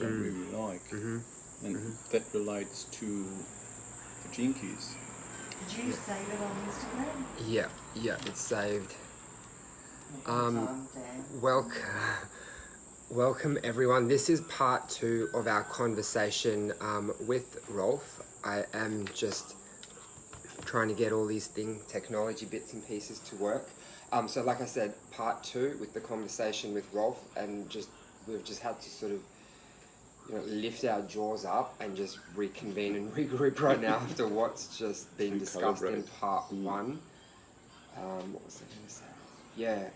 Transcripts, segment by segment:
I really like. And that relates to the Gene Keys. Did you save it on Instagram? Yeah, it's saved. Dan. Welcome everyone. This is part 2 of our conversation with Rolf. I am just trying to get all these technology bits and pieces to work. So like I said, part 2 with the conversation with Rolf, and we've just had to sort of lift our jaws up and just reconvene and regroup right now after what's just been discussed in part 1. What was I going to say? Yeah.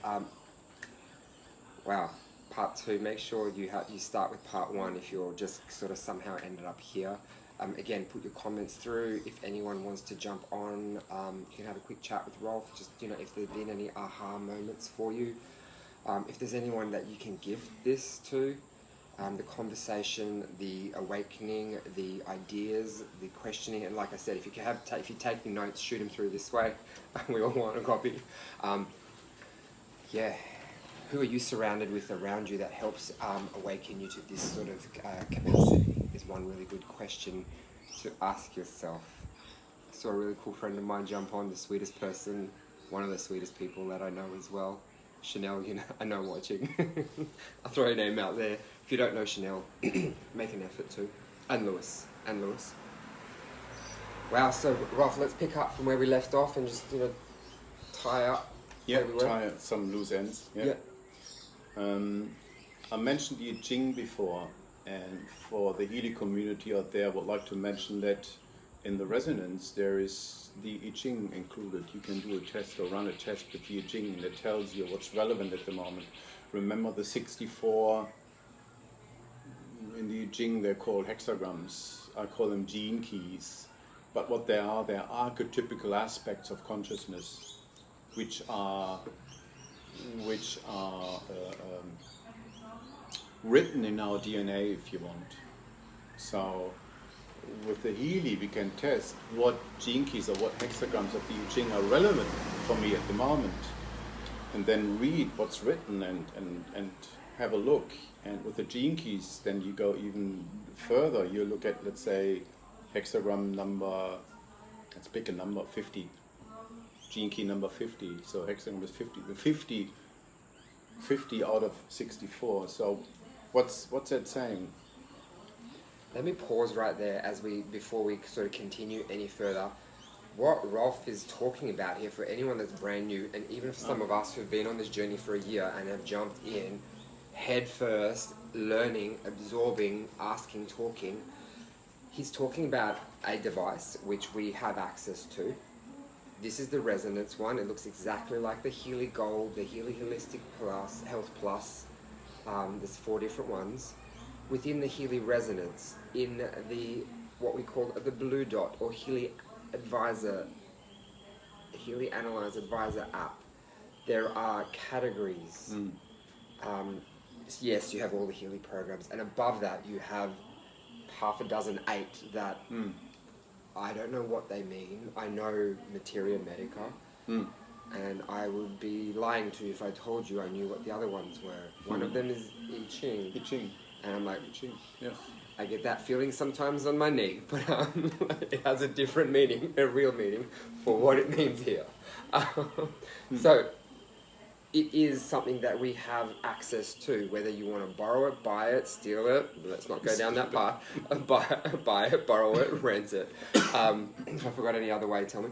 Wow. Part 2. Make sure you start with part 1 if you're just sort of somehow ended up here. Again, put your comments through. If anyone wants to jump on, you can have a quick chat with Rolf. Just if there've been any aha moments for you. If there's anyone that you can give this to. The conversation, the awakening, the ideas, the questioning, and like I said, if you're taking notes, shoot them through this way. We all want a copy. Who are you surrounded with around you that helps awaken you to this sort of capacity? Is one really good question to ask yourself. I saw a really cool friend of mine jump on, the sweetest person, one of the sweetest people that I know as well. Chanel, I know watching. I'll throw your name out there. If you don't know Chanel, make an effort to. And Lewis. Wow, so Rolf, let's pick up from where we left off and just tie up. Yeah, tie up some loose ends. Yeah. I mentioned the I Ching before, and for the Healy community out there, I would like to mention that in the resonance there is the I Ching included. You can do a test or run a test with the I Ching, and it tells you what's relevant at the moment. Remember the 64 in the I Ching, they're called hexagrams. I call them gene keys. But what they are, they're archetypical aspects of consciousness, which are written in our DNA, if you want. So with the Healy, we can test what gene keys or what hexagrams of the I Ching are relevant for me at the moment, and then read what's written and have a look. And with the gene keys, then you go even further. You look at, let's say, hexagram number, let's pick a number, 50. Gene key number 50. So hexagram is 50. 50 out of 64. So what's that saying? Let me pause right there before we sort of continue any further. What Rolf is talking about here, for anyone that's brand new, and even for some of us who've been on this journey for a year and have jumped in head first, learning, absorbing, asking, talking, he's talking about a device which we have access to. This is the Resonance one. It looks exactly like the Healy Gold, the Healy Holistic Plus, Health Plus. There's 4 different ones. Within the Healy Resonance, in the what we call the Blue Dot or Healy Analyze Advisor app, there are categories. Yes, you have all the Healy programs, and above that you have 8 that I don't know what they mean. I know Materia Medica, and I would be lying to you if I told you I knew what the other ones were. One of them is I Ching. I Ching. And I'm like, I Ching. Yeah. I get that feeling sometimes on my knee, but it has a different meaning, a real meaning for what it means here. So it is something that we have access to, whether you want to borrow it, buy it, steal it. Let's not go down that path. Buy it, borrow it, rent it. If I forgot any other way, tell me.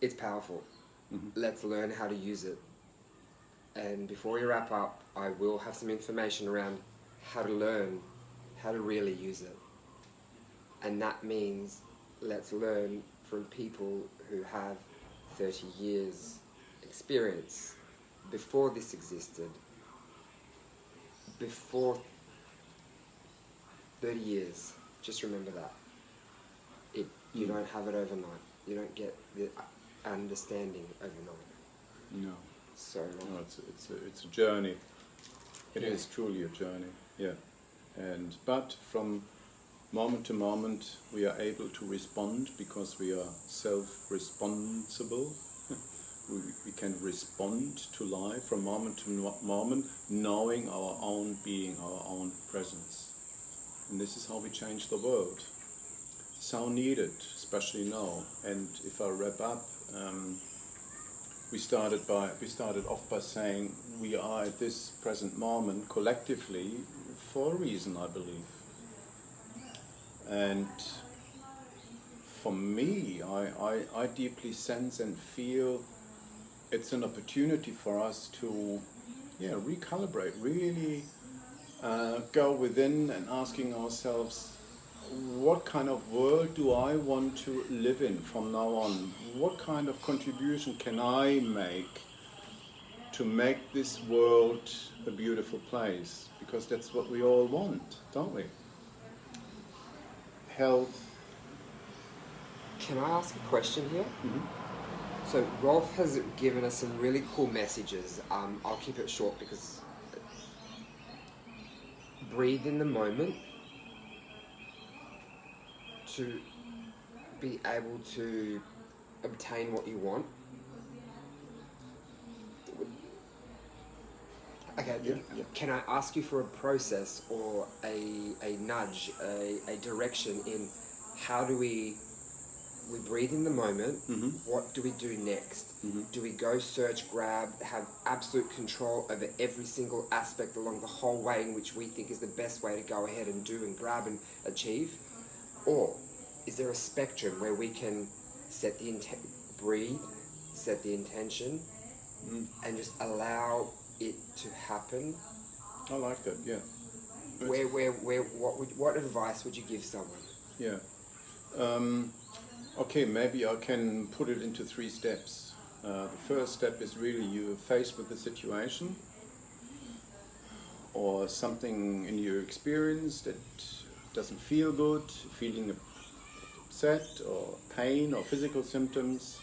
It's powerful. Let's learn how to use it. And before we wrap up, I will have some information around how to learn how to really use it. And that means let's learn from people who have 30 years experience before this existed, before 30 years. Just remember that. You don't have it overnight. You don't get the understanding overnight. No. So long. No, it's a journey. It is truly a journey. Yeah. But from moment to moment we are able to respond because we are self-responsible. we can respond to life from moment to moment, knowing our own being, our own presence. And this is how we change the world. So needed, especially now. And if I wrap up, we started off by saying we are at this present moment collectively for a reason, I believe. And for me, I deeply sense and feel it's an opportunity for us to recalibrate, really go within and asking ourselves, what kind of world do I want to live in from now on? What kind of contribution can I make to make this world a beautiful place? Because that's what we all want, don't we? Health. Can I ask a question here? Mm-hmm. So Rolf has given us some really cool messages. I'll keep it short because breathe in the moment to be able to obtain what you want. Okay, Yeah. Can I ask you for a process or a nudge, a direction in how do we breathe in the moment, Mm-hmm. what do we do next? Mm-hmm. Do we go search, grab, have absolute control over every single aspect along the whole way in which we think is the best way to go ahead and do and grab and achieve? Or is there a spectrum where we can set the breathe, set the intention, and just allow it to happen? I like that, yeah. What advice would you give someone? Yeah. Okay, maybe I can put it into 3 steps. The first step is really you're faced with the situation or something in your experience that doesn't feel good, feeling upset or pain or physical symptoms,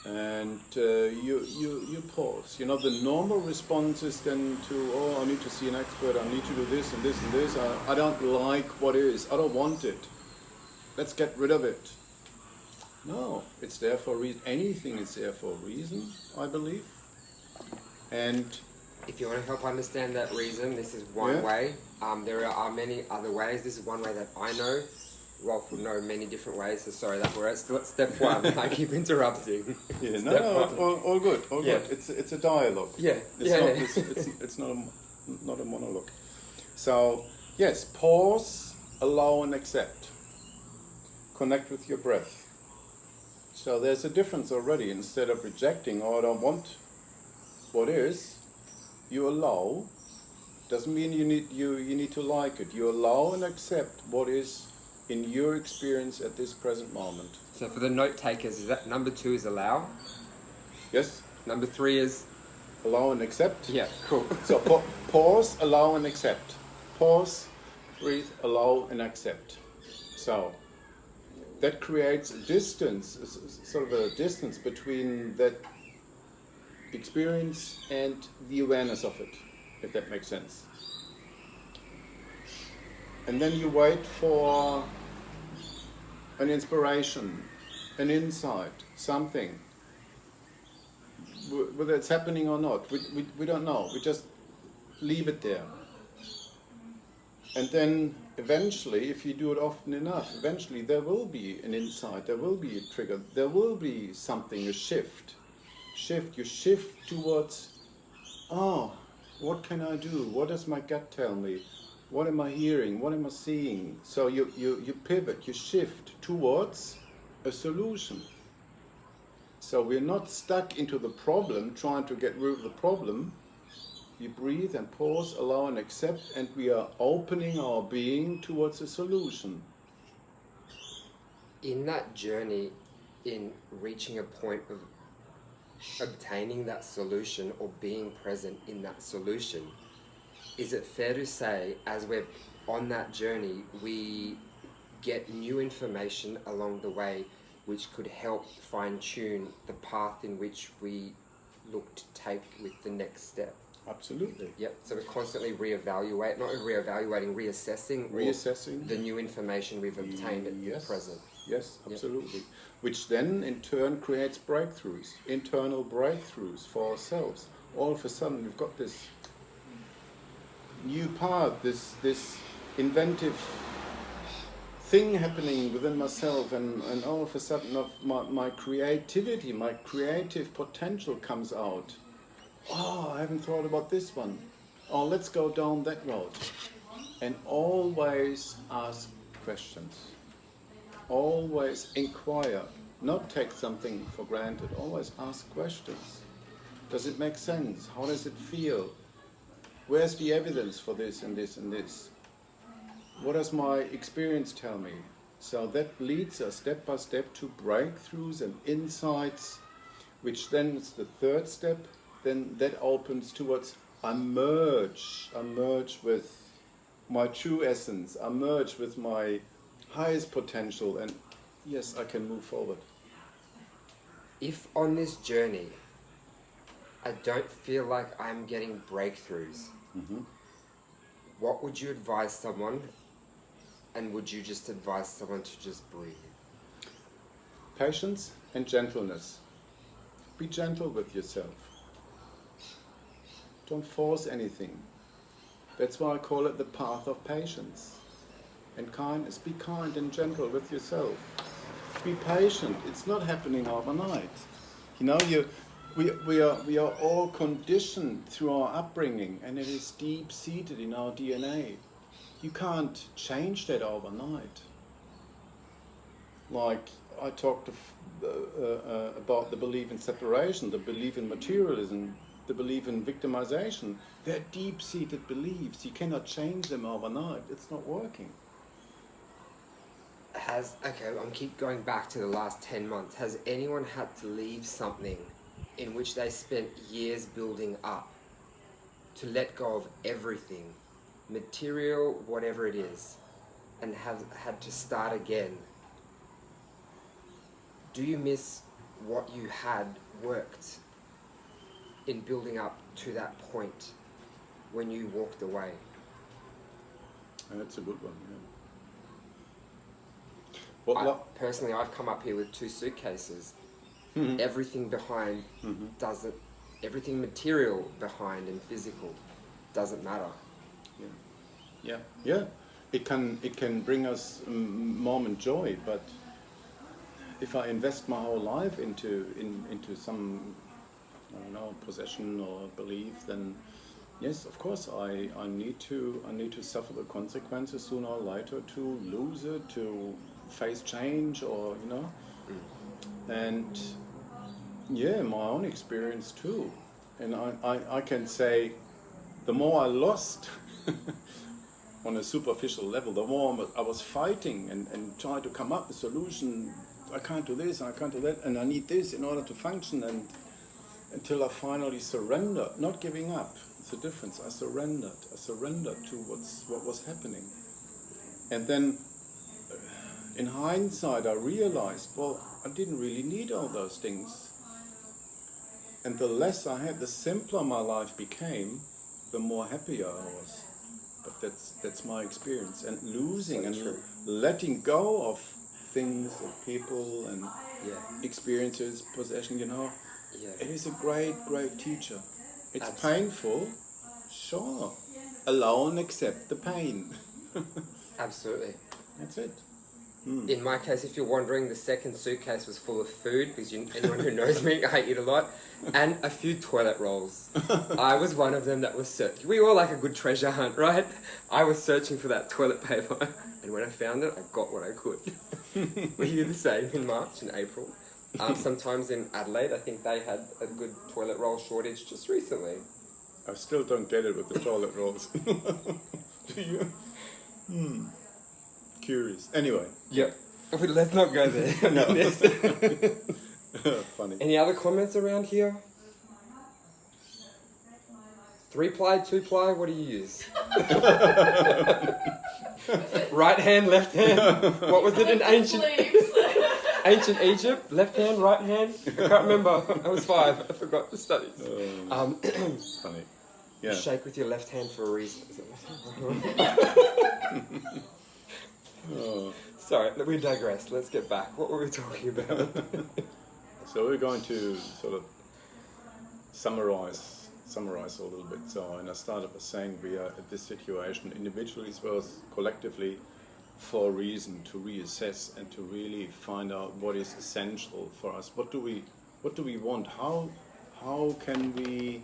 and you pause. You know, the normal response is then to, I need to see an expert, I need to do this and this and this, I don't like what is, I don't want it. Let's get rid of it. No, it's there for a reason. Anything is there for a reason, I believe. And if you want to help understand that reason, this is one way. There are many other ways. This is one way that I know. Rolf will know many different ways. So sorry that we're at step 1. I keep interrupting. Yeah, all good, all good. It's a dialogue. Yeah, it's not a monologue. So yes, pause, allow, and accept. Connect with your breath. So there's a difference already. Instead of rejecting, I don't want what is, you allow. Doesn't mean you need to like it. You allow and accept what is in your experience at this present moment. So for the note takers, is that number 2 is allow? Yes. Number 3 is allow and accept. Yeah, cool. So pause, allow, and accept. Pause, breathe, allow, and accept. So that creates a distance, sort of a distance between that experience and the awareness of it, if that makes sense. And then you wait for an inspiration, an insight, something. Whether it's happening or not, we don't know. We just leave it there. And then eventually, if you do it often enough, eventually there will be an insight, there will be a trigger, there will be something, a shift. You shift towards, what can I do? What does my gut tell me? What am I hearing? What am I seeing? So you pivot, you shift towards a solution. So we're not stuck into the problem, trying to get rid of the problem. We breathe and pause, allow and accept, and we are opening our being towards a solution. In that journey, in reaching a point of obtaining that solution or being present in that solution, is it fair to say, as we're on that journey, we get new information along the way which could help fine-tune the path in which we look to take with the next step? Absolutely. Yep. So we're constantly reassessing Reassessing the new information we've obtained at the present. Yes, Yep. absolutely. Which then in turn creates breakthroughs, internal breakthroughs for ourselves. All of a sudden we've got this new path, this inventive thing happening within myself, and all of a sudden my creativity, my creative potential comes out. Oh, I haven't thought about this one. Oh, let's go down that road. And always ask questions. Always inquire. Not take something for granted. Always ask questions. Does it make sense? How does it feel? Where's the evidence for this and this and this? What does my experience tell me? So that leads us step by step to breakthroughs and insights, which then is the third step. Then that opens towards I merge with my true essence, I merge with my highest potential, and yes, I can move forward. If on this journey I don't feel like I'm getting breakthroughs, what would you advise someone, and would you just advise someone to just breathe? Patience and gentleness. Be gentle with yourself. Don't force anything. That's why I call it the path of patience. And kindness. Be kind and gentle with yourself. Be patient. It's not happening overnight. You know, we are all conditioned through our upbringing, and it is deep-seated in our DNA. You can't change that overnight. Like I talked about the belief in separation, the belief in materialism, the belief in victimization. They're deep-seated beliefs. You cannot change them overnight. It's not working. I'm keep going back to the last 10 months. Has anyone had to leave something in which they spent years building up, to let go of everything, material, whatever it is, and have had to start again? Do you miss what you had worked in building up to that point when you walked away? That's a good one, yeah. Personally, I've come up here with 2 suitcases. Everything behind everything material behind and physical doesn't matter. Yeah. It can bring us moment joy, but if I invest my whole life into some, I don't know, possession or belief, then yes, of course, I need to suffer the consequences sooner or later, to lose it, to face change, or and yeah, my own experience too. And I can say, the more I lost on a superficial level, the more I was fighting and trying to come up with a solution. I can't do this, and I can't do that, and I need this in order to function, and until I finally surrendered, not giving up. It's a difference. I surrendered to what was happening. And then in hindsight, I realized, well, I didn't really need all those things. And the less I had, the simpler my life became, the more happier I was. But that's my experience. And losing So and true. letting go of things and people and experiences, possession, it is a great teacher. It's painful, sure. Alone, accept the pain. Absolutely. That's it. In my case, if you're wondering, the second suitcase was full of food, because anyone who knows me, I eat a lot, and a few toilet rolls. I was one of them that was searching. We all like a good treasure hunt, right? I was searching for that toilet paper, and when I found it, I got what I could. Were you the same in March and April? Sometimes in Adelaide, I think they had a good toilet roll shortage just recently. I still don't get it with the toilet rolls. Do you? Curious. Anyway. Yep. Let's not go there. No. Yes. Funny. Any other comments around here? 3-ply, 2-ply, what do you use? Right hand, left hand. What was it in ancient Egypt? Left hand, right hand? I can't remember. I was 5. I forgot the studies. Funny. Yeah. You shake with your left hand for a reason. Is it left hand? Sorry, we digress. Let's get back. What were we talking about? So we're going to sort of summarize a little bit. So, and I started by saying we are at this situation individually as well as collectively for a reason to reassess and to really find out what is essential for us. What do we want? How can we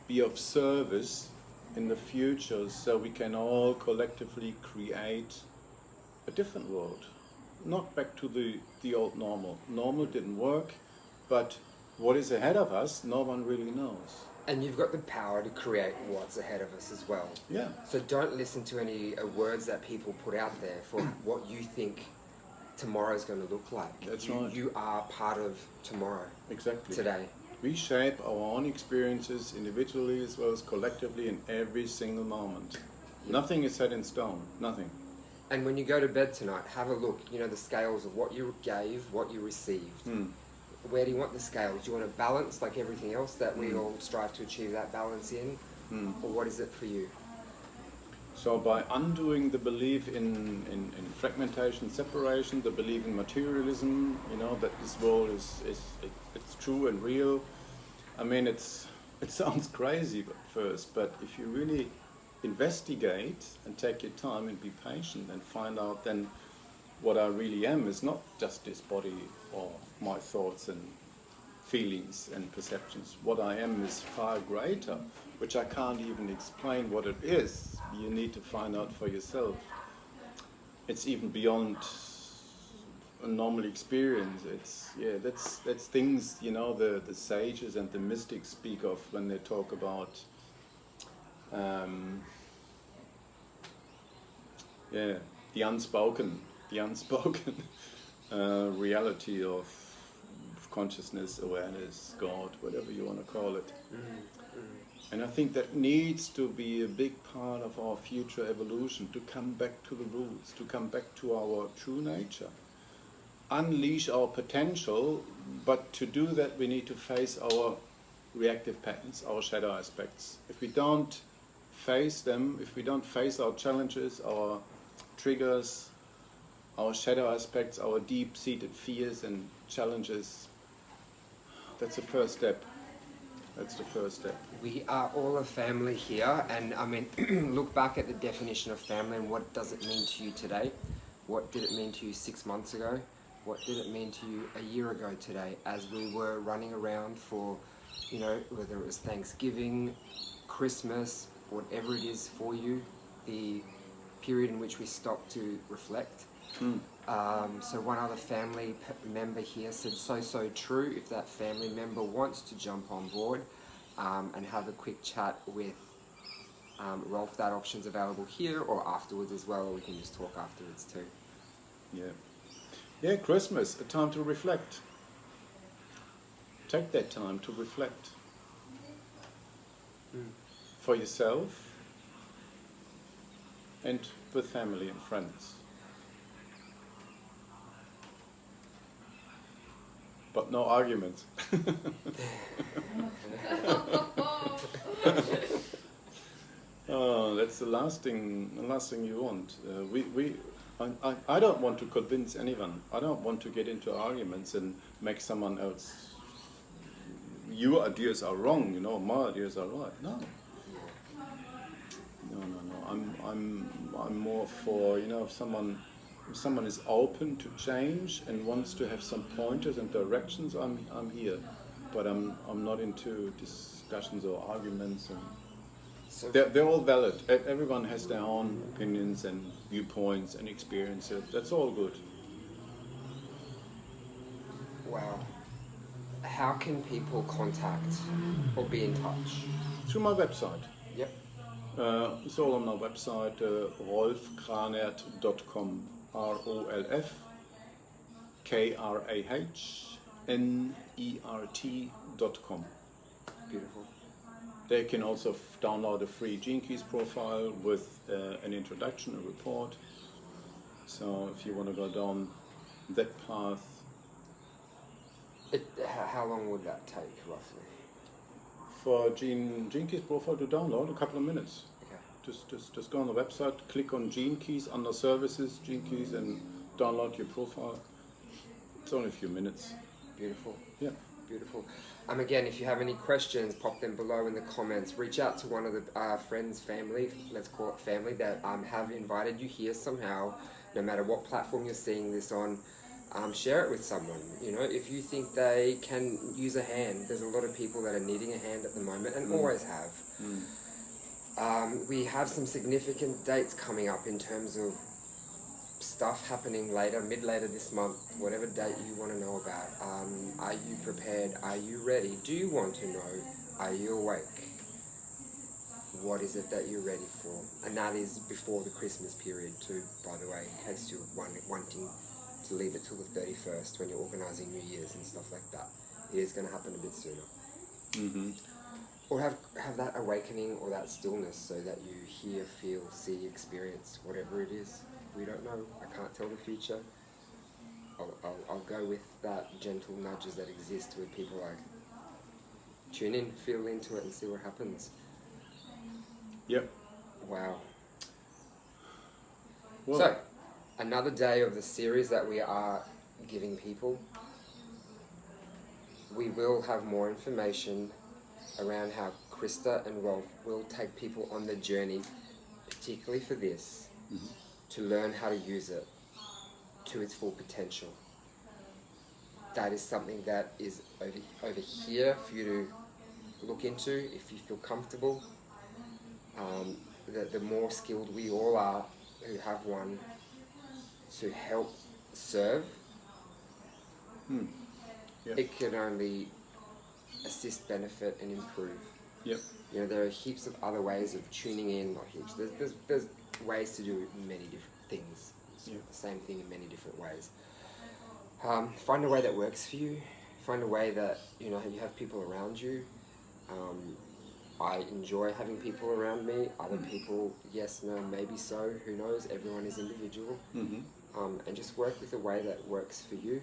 be of service in the future so we can all collectively create a different world? Not back to the old normal. Normal didn't work, but what is ahead of us, no one really knows. And you've got the power to create what's ahead of us as well. Yeah. So don't listen to any words that people put out there for what you think tomorrow's going to look like. That's right. You are part of tomorrow. Exactly. Today. We shape our own experiences individually as well as collectively in every single moment. Nothing is set in stone. Nothing. And when you go to bed tonight, have a look. You know, the scales of what you gave, what you received. Where do you want the scales? Do you want a balance like everything else that we all strive to achieve that balance in? Or what is it for you? So by undoing the belief in fragmentation, separation, the belief in materialism, you know, that this world it's true and real. I mean, it sounds crazy at first, but if you really investigate and take your time and be patient and find out then what I really am is not just this body or my thoughts and feelings and perceptions. What I am is far greater, which I can't even explain what it is. You need to find out for yourself. It's even beyond a normal experience. That's things, you know, the sages and the mystics speak of when they talk about the unspoken reality of consciousness, awareness, God, whatever you want to call it. And I think that needs to be a big part of our future evolution, to come back to the roots, to come back to our true nature. Unleash our potential, but to do that we need to face our reactive patterns, our shadow aspects. If we don't face them, if we don't face our challenges, our triggers, our shadow aspects, our deep-seated fears and challenges, that's the first step. That's the first step. We are all a family here, and I mean, look back at the definition of family and what does it mean to you today? What did it mean to you 6 months ago? What did it mean to you a year ago today as we were running around for, you know, whether it was Thanksgiving, Christmas, whatever it is for you, the period in which we stopped to reflect. So one other family member here said so true. If that family member wants to jump on board and have a quick chat with Rolf, that option's available here or afterwards as well, or we can just talk afterwards too. Yeah, Christmas, a time to reflect. Take that time to reflect. For yourself and with family and friends. But no arguments. Oh, that's the last thing you want. I don't want to convince anyone. I don't want to get into arguments and make someone else. Your ideas are wrong, you know. My ideas are right. No. I'm more for, you know, if someone is open to change and wants to have some pointers and directions, I'm here. But I'm not into discussions or arguments. And So they're all valid. Everyone has their own opinions and viewpoints and experiences. That's all good. wow. How can people contact or be in touch? Through my website. Yep. It's all on my website, rolfkranert.com. ROLFKRAHNERT.com. Beautiful. They can also download a free Gene Keys profile with an introduction, a report. So if you want to go down that path. How long would that take, roughly? For Gene Keys profile to download, a couple of minutes. Okay. Just go on the website, click on Gene Keys under services, Gene Keys, and download your profile. It's only a few minutes. Beautiful. Yeah. Beautiful. Again, if you have any questions, pop them below in the comments. Reach out to one of the friends, family, let's call it family, that have invited you here somehow, no matter what platform you're seeing this on. Share it with someone. You know, if you think they can use a hand, there's a lot of people that are needing a hand at the moment and always have. We have some significant dates coming up in terms of stuff happening later this month, whatever date you want to know about. Are you prepared? Are you ready? Do you want to know? Are you awake? What is it that you're ready for? And that is before the Christmas period too, by the way, in case you're wanting to leave it till the 31st when you're organising New Year's and stuff like that. It is going to happen a bit sooner. Or have that awakening or that stillness so that you hear, feel, see, experience, whatever it is. We don't know. I can't tell the future. I'll go with that gentle nudges that exist with people like tune in, feel into it and see what happens. Yep. Wow. Well, So, another day of the series that we are giving people. We will have more information around how Krista and Rolf will take people on the journey, particularly for this, to learn how to use it to its full potential. That is something that is over here for you to look into if you feel comfortable. The more skilled we all are who have one to help serve, Yep. it can only assist, benefit and improve. Yep. You know, there are heaps of other ways of tuning in, not heaps, there's ways to do many different things. It's Yeah. the same thing in many different ways. Find a way that works for you. Find a way that, you know, you have people around you. I enjoy having people around me. Other people, yes, no, maybe so, who knows? Everyone is individual. And just work with a way that works for you.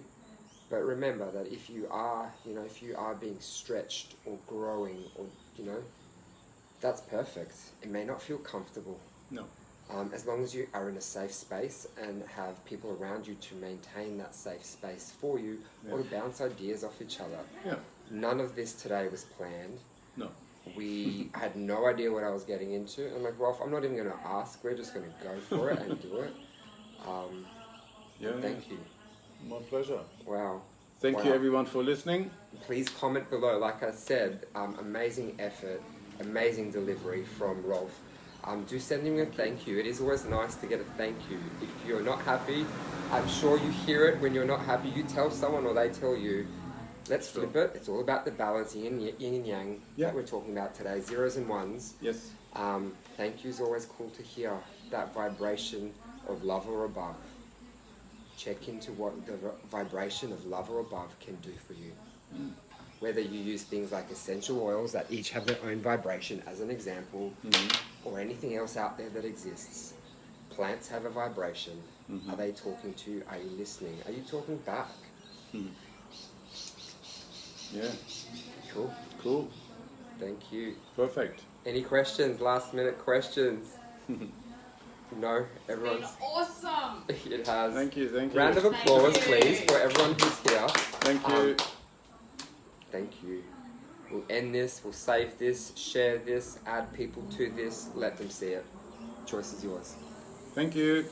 But remember that if you are being stretched or growing or, you know, that's perfect. It may not feel comfortable. No. As long as you are in a safe space and have people around you to maintain that safe space for you, or to bounce ideas off each other. Yeah. None of this today was planned. No. We had no idea what I was getting into. I'm like, Rolf, I'm not even going to ask. We're just going to go for it and do it. Thank you. My pleasure. Wow. Thank you everyone for listening. Please comment below. Like I said, amazing effort, amazing delivery from Rolf. Do send him a thank you. It is always nice to get a thank you. If you're not happy, I'm sure you hear it when you're not happy. You tell someone or they tell you. Let's flip it. It's all about the balance, yin and yang, that we're talking about today, zeros and ones. Yes. Thank you is always cool to hear, that vibration of love or above. Check into what the vibration of love or above can do for you. Whether you use things like essential oils that each have their own vibration as an example, or anything else out there that exists. Plants have a vibration. Are they talking to you? Are you listening? Are you talking back? Yeah. Cool. Cool. Thank you. Perfect. Any questions? Last minute questions? No? Everyone's... Awesome! It has. Thank you. Thank you. Round of applause, please, for everyone who's here. Thank you. Thank you. We'll end this, we'll save this, share this, add people to this, let them see it. Choice is yours. Thank you.